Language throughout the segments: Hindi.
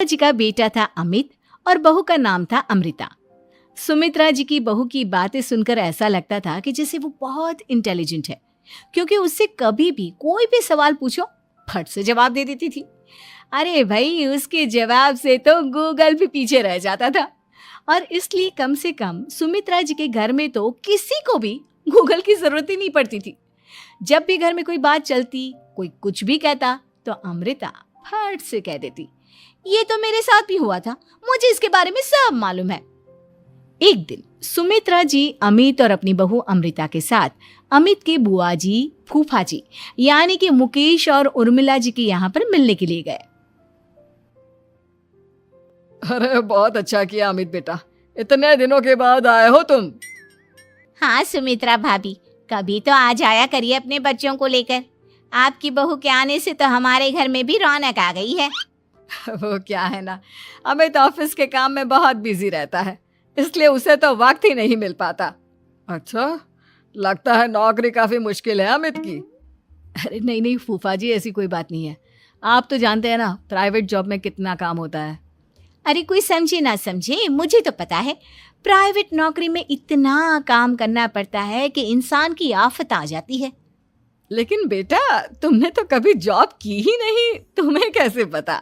जी का बेटा था अमित और बहू का नाम था अमृता। सुमित्रा जी की बहू की बातें सुनकर ऐसा लगता था कि जैसे वो बहुत इंटेलिजेंट है, क्योंकि उससे कभी भी कोई भी सवाल पूछो फट से जवाब दे देती थी। अरे भाई, उसके जवाब से तो गूगल भी पीछे रह जाता था। और इसलिए कम से कम सुमित्रा जी के घर में तो किसी को भी गूगल की जरूरत ही नहीं पड़ती थी। जब भी घर में कोई बात चलती, कोई कुछ भी कहता, तो अमृता फट से कह देती, ये तो मेरे साथ भी हुआ था, मुझे इसके बारे में सब मालूम है। एक दिन सुमित्रा जी अमित और अपनी बहू अमृता के साथ अमित के बुआ जी, फूफा जी यानी कि मुकेश और उर्मिला जी के यहाँ पर मिलने के लिए गए। अरे बहुत अच्छा किया अमित बेटा, इतने दिनों के बाद आए हो तुम। हाँ सुमित्रा भाभी, कभी तो आ जाया करिए अपने बच्चों को लेकर। आपकी बहू के आने से तो हमारे घर में भी रौनक आ गई है। वो क्या है ना, अमित ऑफिस के काम में बहुत बिजी रहता है, इसलिए उसे तो वक्त ही नहीं मिल पाता। अच्छा, लगता है नौकरी काफी मुश्किल है अमित की। अरे नहीं नहीं फूफा जी, ऐसी कोई बात नहीं है। आप तो जानते हैं ना प्राइवेट जॉब में कितना काम होता है। अरे कोई समझे ना समझे, मुझे तो पता है प्राइवेट नौकरी में इतना काम करना पड़ता है कि इंसान की आफत आ जाती है। लेकिन बेटा, तुमने तो कभी जॉब की ही नहीं, तुम्हें कैसे पता?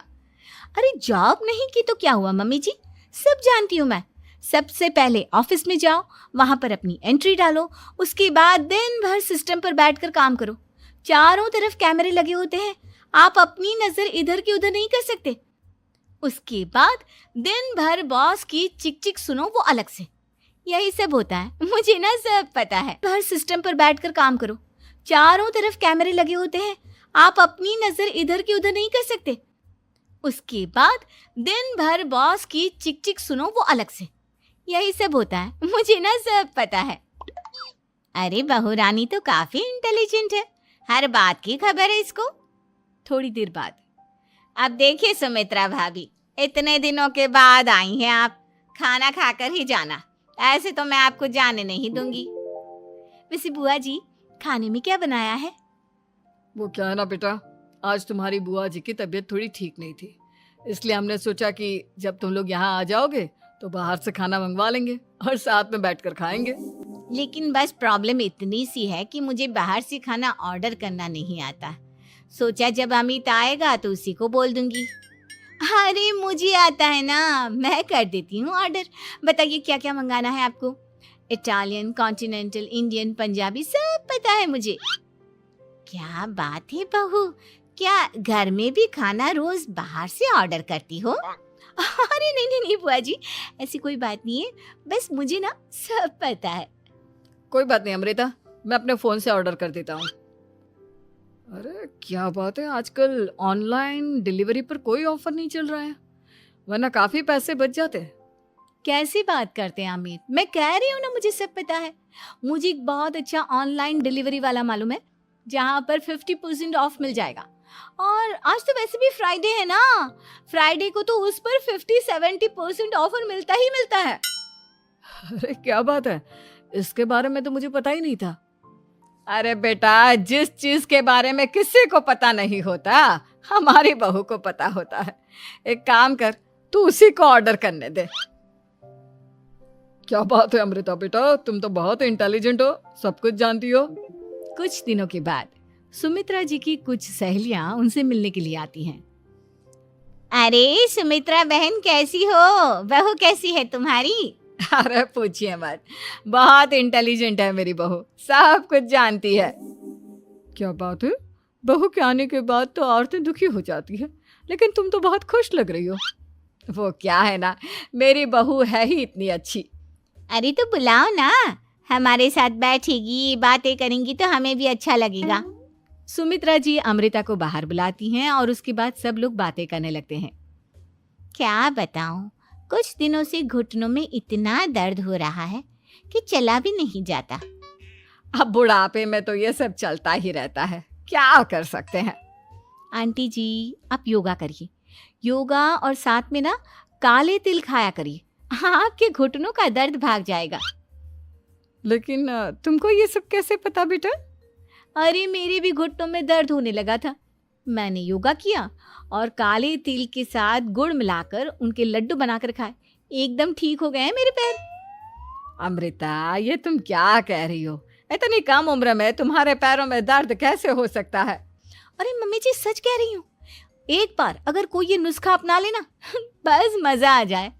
अरे जॉब नहीं की तो क्या हुआ मम्मी जी, सब जानती हूँ मैं। सबसे पहले ऑफिस में जाओ, वहां पर अपनी एंट्री डालो, उसके बाद दिन भर सिस्टम पर बैठकर काम करो। चारों तरफ कैमरे लगे होते हैं, आप अपनी नजर इधर की उधर नहीं कर सकते। उसके बाद दिन भर बॉस की चिक चिक सुनो, वो अलग से। यही सब होता है, मुझे ना सब पता है। हर सिस्टम पर बैठकर काम करो, चारों तरफ कैमरे लगे होते हैं, आप अपनी नजर इधर की उधर नहीं कर सकते। उसके बाद दिन भर बॉस की चिक चिक सुनो, वो अलग से। यही सब होता है, मुझे ना सब पता है। अरे बहू रानी तो काफी इंटेलिजेंट है, हर बात की खबर है इसको। थोड़ी देर बाद, अब देखिए सुमित्रा भाभी, इतने दिनों के बाद आई हैं आप, खाना खाकर ही जाना, ऐसे तो मैं आपको जाने नहीं दूंगी। वैसे बुआ जी, खाने में क्या बनाया है? वो क्या है ना बेटा, आज तुम्हारी बुआ जी की तबीयत थोड़ी ठीक नहीं थी, इसलिए हमने सोचा कि जब तुम लोग यहाँ आ जाओगे तो बाहर से खाना मंगवा लेंगे और साथ में बैठकर खाएंगे। लेकिन बस प्रॉब्लम इतनी सी है कि मुझे बाहर से खाना ऑर्डर करना नहीं आता। सोचा जब अमित आएगा तो उसी को बोल दूंगी। अरे मुझे आता है ना, मैं कर देती हूँ ऑर्डर। बताइए क्या क्या मंगाना है आपको? इटालियन, कॉन्टिनेंटल, इंडियन, पंजाबी, सब पता है मुझे। क्या बात है बहू, क्या घर में भी खाना रोज बाहर से ऑर्डर करती हो? अरे नहीं नहीं नहीं बुआ जी, ऐसी कोई बात नहीं है, बस मुझे ना सब पता है। कोई बात नहीं अमृता, मैं अपने फोन से ऑर्डर कर देता हूँ। अरे क्या बात है, आजकल ऑनलाइन डिलीवरी पर कोई ऑफर नहीं चल रहा है, वरना काफी पैसे बच जाते हैं। कैसी बात करते हैं अमित, मैं कह रही हूँ ना मुझे सब पता है। मुझे एक बहुत अच्छा ऑनलाइन डिलीवरी वाला मालूम है, जहाँ पर 50% ऑफ मिल जाएगा। और आज तो वैसे भी फ्राइडे है ना, फ्राइडे को तो उस पर 50-70% ऑफर मिलता ही मिलता है। अरे क्या बात है, इसके बारे में तो मुझे पता ही नहीं था। अरे बेटा, जिस चीज के बारे में किसी को पता नहीं होता, हमारी बहू को पता होता है। एक काम कर, तू उसी को ऑर्डर करने दे। क्या बात है अमृता बेटा, तुम तो बहुत इंटेलिजेंट हो, सब कुछ जानती हो। कुछ दिनों के बाद सुमित्रा जी की कुछ सहेलियां उनसे मिलने के लिए आती हैं। अरे सुमित्रा बहन कैसी हो, बहू कैसी है तुम्हारी? अरे पूछिए मत, बहुत इंटेलिजेंट है मेरी बहू, सब कुछ जानती है। क्या बात है, बहू के आने के बाद तो औरतें दुखी हो जाती है, लेकिन तुम तो बहुत खुश लग रही हो। वो क्या है ना, मेरी बहू है ही इतनी अच्छी। अरे तो बुलाओ ना, हमारे साथ बैठेगी, बातें करेंगी तो हमें भी अच्छा लगेगा। सुमित्रा जी अमृता को बाहर बुलाती हैं और उसके बाद सब लोग बातें करने लगते हैं। क्या बताऊं, कुछ दिनों से घुटनों में इतना दर्द हो रहा है कि चला भी नहीं जाता। अब बुढ़ापे में तो ये सब चलता ही रहता है, क्या कर सकते हैं। आंटी जी, आप योगा करिए, योगा और साथ में ना काले तिल खाया करिए, आपके घुटनों का दर्द भाग जाएगा। लेकिन तुमको ये सब कैसे पता बेटा? अरे मेरे भी घुटनों में दर्द होने लगा था, मैंने योगा किया और काले तिल के साथ गुड़ मिलाकर उनके लड्डू बनाकर खाए। एकदम ठीक हो गए हैं मेरे पैर। अमृता, ये तुम क्या कह रही हो? इतनी कम उम्र में तुम्हारे पैरों में दर्द कैसे हो सकता है? अरे मम्मी जी, सच कह रही हूँ। एक बार अगर कोई ये नुस्खा अपना लेना बस मजा आ जाए।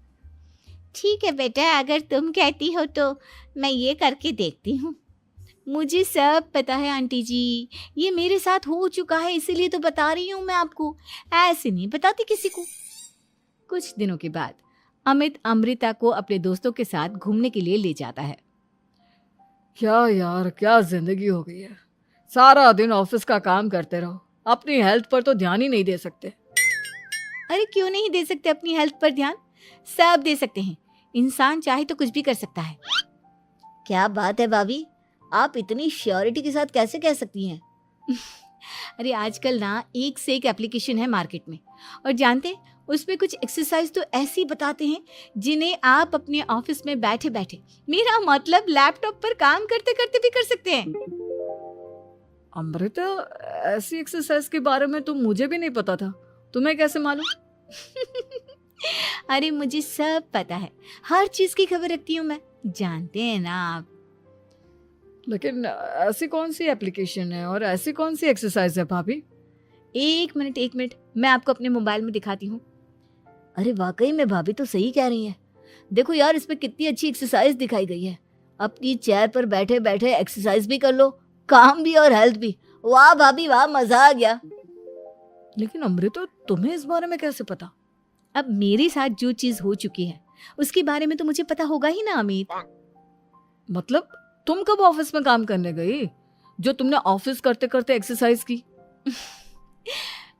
ठीक है बेटा, अगर तुम कहती हो तो मैं ये करके देखती हूँ। मुझे सब पता है आंटी जी, ये मेरे साथ हो चुका है, इसीलिए तो बता रही हूँ मैं आपको, ऐसे नहीं बताती किसी को। कुछ दिनों के बाद अमित अमृता को अपने दोस्तों के साथ घूमने के लिए ले जाता है। क्या यार, क्या जिंदगी हो गई है। सारा दिन ऑफिस का काम करते रहो, अपनी हेल्थ पर तो ध्यान ही नहीं दे सकते। अरे क्यों नहीं दे सकते अपनी हेल्थ पर ध्यान? सब दे सकते हैं। इंसान चाहे तो कुछ भी कर सकता है। क्या बात है भाभी, आप इतनी श्योरिटी के साथ कैसे कह सकती हैं? अरे आजकल ना एक से एक एप्लीकेशन है मार्केट में, और जानते हैं उसमें कुछ एक्सरसाइज तो ऐसी बताते हैं जिन्हें आप अपने ऑफिस में बैठे बैठे, मेरा मतलब लैपटॉप पर काम करते करते भी कर सकते हैं। अमृता, ऐसी एक्सरसाइज के बारे में तो मुझे भी नहीं पता था, तुम्हें कैसे मालूम? अरे मुझे सब पता है, हर चीज की खबर रखती हूँ मैं, जानते हैं ना आप। लेकिन ऐसी कौन सी एप्लीकेशन है और ऐसी कौन सी एक्सरसाइज है भाभी? एक मिनट, मैं आपको अपने मोबाइल में दिखाती हूँ। अरे वाकई में भाभी तो सही कह रही हैं। देखो यार, इस पे कितनी अच्छी एक्सरसाइज दिखाई गई है। अपनी चेयर पर बैठे बैठे एक्सरसाइज भी कर लो, काम भी और हेल्थ भी। वाह भाभी वाह, मजा आ गया। लेकिन अमृता, तुम्हें इस बारे में कैसे पता? अब मेरे साथ जो चीज हो चुकी है उसके बारे में तो मुझे पता होगा ही ना अमित। मतलब तुम कब ऑफिस में काम करने गई जो तुमने ऑफिस करते करते एक्सरसाइज की?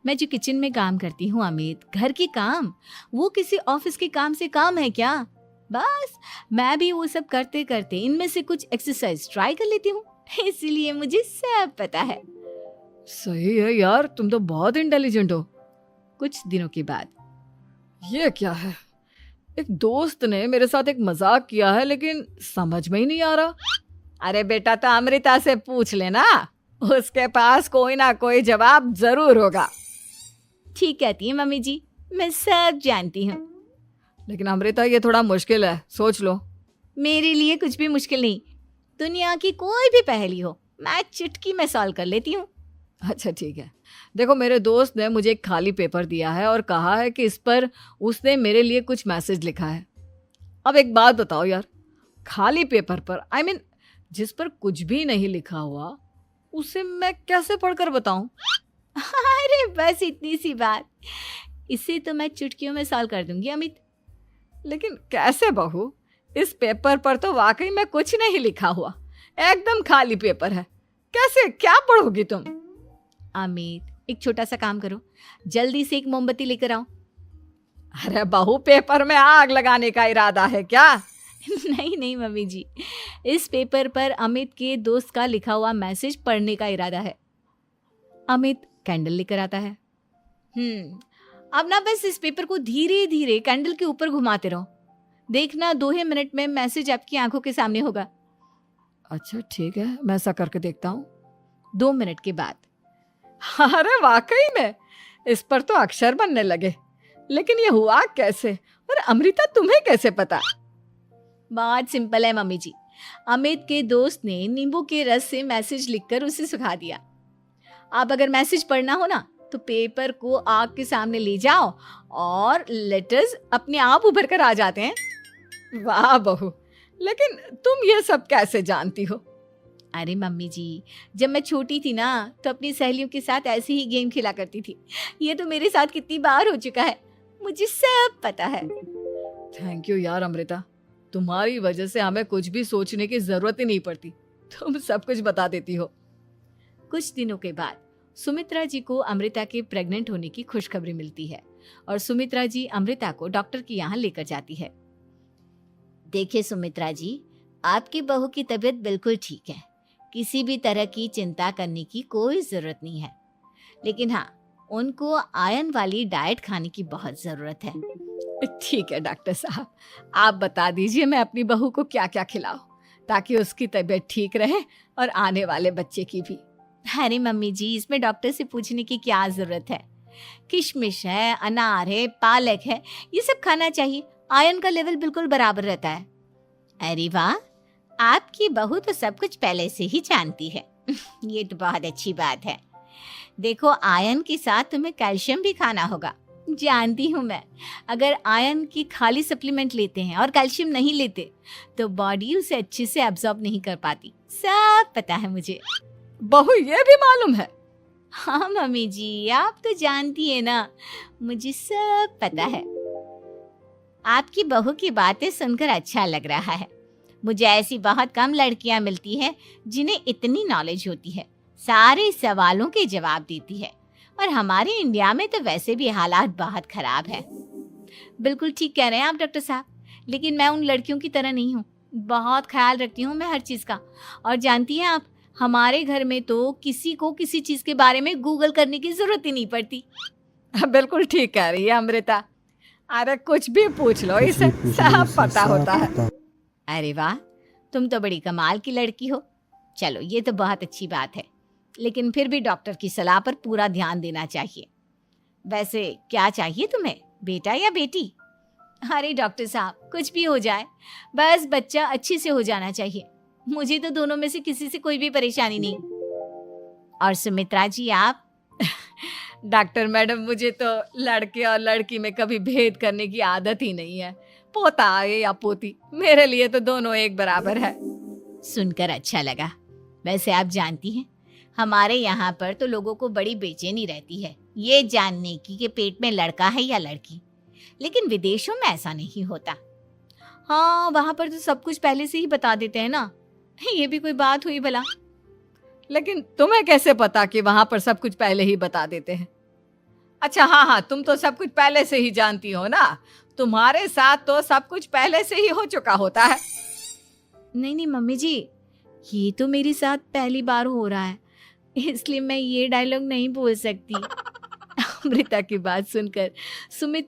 मैं जो किचन में काम करती हूँ अमित, घर के काम, वो किसी ऑफिस के काम से काम है क्या? बस मैं भी वो सब करते करते इनमें से कुछ एक्सरसाइज ट्राई कर लेती हूँ, इसीलिए मुझे सब पता है। सही है यार, तुम तो बहुत इंटेलिजेंट हो। कुछ दिनों के बाद ये क्या है? एक दोस्त ने मेरे साथ एक मजाक किया है, लेकिन समझ में ही नहीं आ रहा। अरे बेटा, तो अमृता से पूछ लेना, उसके पास कोई ना कोई जवाब जरूर होगा। ठीक कहती है मम्मी जी, मैं सब जानती हूँ। लेकिन अमृता, ये थोड़ा मुश्किल है, सोच लो। मेरे लिए कुछ भी मुश्किल नहीं, दुनिया की कोई भी पहेली हो मैं चुटकी में सॉल्व कर लेती हूँ। अच्छा ठीक है, देखो मेरे दोस्त ने मुझे एक खाली पेपर दिया है और कहा है कि इस पर उसने मेरे लिए कुछ मैसेज लिखा है। अब एक बात बताओ यार, खाली पेपर पर, आई मीन जिस पर कुछ भी नहीं लिखा हुआ, उसे मैं कैसे पढ़कर बताऊं? अरे बस इतनी सी बात, इसे तो मैं चुटकियों में सॉल्व कर दूंगी अमित। लेकिन कैसे बहू? इस पेपर पर तो वाकई में कुछ नहीं लिखा हुआ, एकदम खाली पेपर है, कैसे, क्या पढ़ोगी तुम? अमित, एक छोटा सा काम करो, जल्दी से एक मोमबत्ती लेकर आओ। अरे बहू, पेपर में आग लगाने का इरादा है क्या? नहीं मम्मी जी, इस पेपर पर अमित के दोस्त का लिखा हुआ मैसेज पढ़ने का इरादा है। अमित कैंडल लेकर आता है। अब ना बस इस पेपर को धीरे धीरे कैंडल के ऊपर घुमाते रहो, देखना 2 ही मिनट में मैसेज आपकी आंखों के सामने होगा। अच्छा ठीक है, मैं ऐसा करके देखता हूँ। 2 मिनट के बाद, अरे वाकई में इस पर तो अक्षर बनने लगे, लेकिन ये हुआ कैसे? और अमृता, तुम्हें कैसे पता? बहुत सिंपल है मम्मी जी, अमित के दोस्त ने नींबू के रस से मैसेज लिखकर उसे सुखा दिया। अब अगर मैसेज पढ़ना हो ना तो पेपर को आग के सामने ले जाओ और लेटर्स अपने आप उभर कर आ जाते हैं। वाह बहू, लेकिन तुम ये सब कैसे जानती हो? अरे मम्मी जी, जब मैं छोटी थी ना तो अपनी सहेलियों के साथ ऐसे ही गेम खेला करती थी। ये तो मेरे साथ कितनी बार हो चुका है, मुझे सब पता है। थैंक यू यार अमृता, तुम्हारी वजह से हमें कुछ भी सोचने की जरूरत ही नहीं पड़ती, तुम सब कुछ बता देती हो। कुछ दिनों के बाद सुमित्रा जी को अमृता के प्रेग्नेंट होने की खुशखबरी मिलती है और सुमित्रा जी अमृता को डॉक्टर के यहाँ लेकर जाती है। देखिए सुमित्रा जी, आपकी बहू की तबीयत बिल्कुल ठीक है, किसी भी तरह की चिंता करने की कोई जरूरत नहीं है। लेकिन हाँ, उनको आयरन वाली डाइट खाने की बहुत जरूरत है। ठीक है डॉक्टर साहब, आप बता दीजिए मैं अपनी बहू को क्या क्या खिलाऊं ताकि उसकी तबीयत ठीक रहे और आने वाले बच्चे की भी। अरे मम्मी जी, इसमें डॉक्टर से पूछने की क्या जरूरत है। किशमिश है, अनार है, पालक है, ये सब खाना चाहिए। आयरन का लेवल बिल्कुल बराबर रहता है। अरे वाह, आपकी बहू तो सब कुछ पहले से ही जानती है। ये तो बहुत अच्छी बात है। देखो, आयरन के साथ तुम्हें कैल्शियम भी खाना होगा। जानती हूँ मैं, अगर आयरन की खाली सप्लीमेंट लेते हैं और कैल्शियम नहीं लेते तो बॉडी उसे अच्छे से एब्जॉर्ब नहीं कर पाती। सब पता है मुझे। बहू ये भी मालूम है? हाँ मम्मी जी, आप तो जानती है ना, मुझे सब पता है। आपकी बहू की बातें सुनकर अच्छा लग रहा है। मुझे ऐसी बहुत कम लड़कियां मिलती हैं जिन्हें इतनी नॉलेज होती है, सारे सवालों के जवाब देती है। और हमारे इंडिया में तो वैसे भी हालात बहुत खराब है। बिल्कुल ठीक कह रहे हैं आप डॉक्टर साहब, लेकिन मैं उन लड़कियों की तरह नहीं हूँ। बहुत ख्याल रखती हूँ मैं हर चीज़ का। और जानती हैं आप, हमारे घर में तो किसी को किसी चीज़ के बारे में गूगल करने की ज़रूरत ही नहीं पड़ती। बिल्कुल ठीक कह रही है अमृता। अरे कुछ भी पूछ लो, इसे सब पता होता है। अरे वाह, तुम तो बड़ी कमाल की लड़की हो। चलो, ये तो बहुत अच्छी बात है, लेकिन फिर भी डॉक्टर की सलाह पर पूरा ध्यान देना चाहिए। वैसे क्या चाहिए तुम्हें, बेटा या बेटी? अरे डॉक्टर साहब, कुछ भी हो जाए, बस बच्चा अच्छे से हो जाना चाहिए। मुझे तो दोनों में से किसी से कोई भी परेशानी नहीं। और सुमित्रा जी, आप? डॉक्टर मैडम, मुझे तो लड़के और लड़की में कभी भेद करने की आदत ही नहीं है। पोता आए या पोती, मेरे लिए तो दोनों एक बराबर है। सुनकर अच्छा लगा। वैसे आप जानती हैं, हमारे यहाँ पर तो लोगों को बड़ी बेचैनी रहती है ये जानने की कि पेट में लड़का है या लड़की, लेकिन विदेशों में ऐसा नहीं होता। हाँ, वहाँ पर तो सब कुछ पहले से ही बता देते हैं ना। ये भी कोई बात हुई भला? लेकिन तुम्हें कैसे पता कि वहां पर सब कुछ पहले ही बता देते हैं? अच्छा हाँ, तुम तो सब कुछ पहले से ही जानती हो ना। तुम्हारे साथ तो सब कुछ पहले से ही हो चुका होता है। नहीं मम्मी जी, ये तो मेरे साथ पहली बार हो रहा है, इसलिए मैं ये डायलॉग नहीं बोल सकती। अमृता की बात सुनकर सुमित